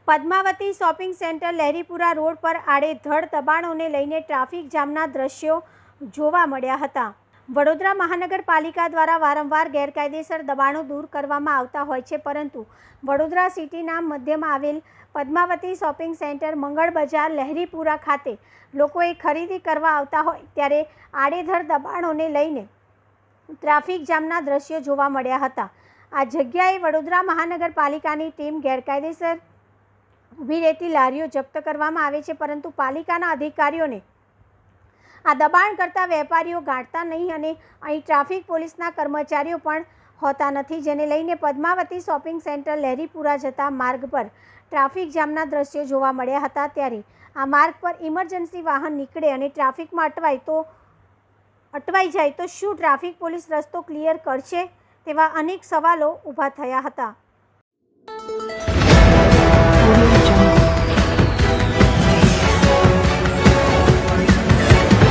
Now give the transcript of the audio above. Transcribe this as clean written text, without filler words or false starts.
Padmavati shopping centre Laheripura road પર આડેધડ દબાણોને લઈને ટ્રાફિક જામના દ્રશ્યો જોવા મળ્યા હતા। વડોદરા મહાનગરપાલિકા દ્વારા વારંવાર ગેરકાયદેસર દબાણો દૂર કરવામાં આવતા હોય છે, પરંતુ વડોદરા સિટીના મધ્યમાં આવેલ પદ્માવતી શોપિંગ સેન્ટર મંગળ બજાર લહેરીપુરા ખાતે લોકોએ ખરીદી કરવા આવતા હોય ત્યારે આડેધડ દબાણોને લઈને ટ્રાફિક જામના દ્રશ્યો જોવા મળ્યા હતા। આ જગ્યાએ વડોદરા મહાનગરપાલિકાની ટીમ ગેરકાયદેસર ઊભી રહેતી લારીઓ જપ્ત કરવામાં આવે છે, પરંતુ પાલિકાના અધિકારીઓને આ દબાણ કરતા વેપારીઓ ગાંઠતા નહીં અને અહીં ટ્રાફિક પોલીસના કર્મચારીઓ પણ હોતા નથી, જેને લઈને પદ્માવતી શોપિંગ સેન્ટર લહેરીપુરા જતા માર્ગ પર ટ્રાફિક જામના દ્રશ્યો જોવા મળ્યા હતા। ત્યારે આ માર્ગ પર ઇમરજન્સી વાહન નીકળે અને ટ્રાફિકમાં અટવાઈ જાય તો શું ટ્રાફિક પોલીસ રસ્તો ક્લિયર કરશે તેવા અનેક સવાલો ઊભા થયા હતા।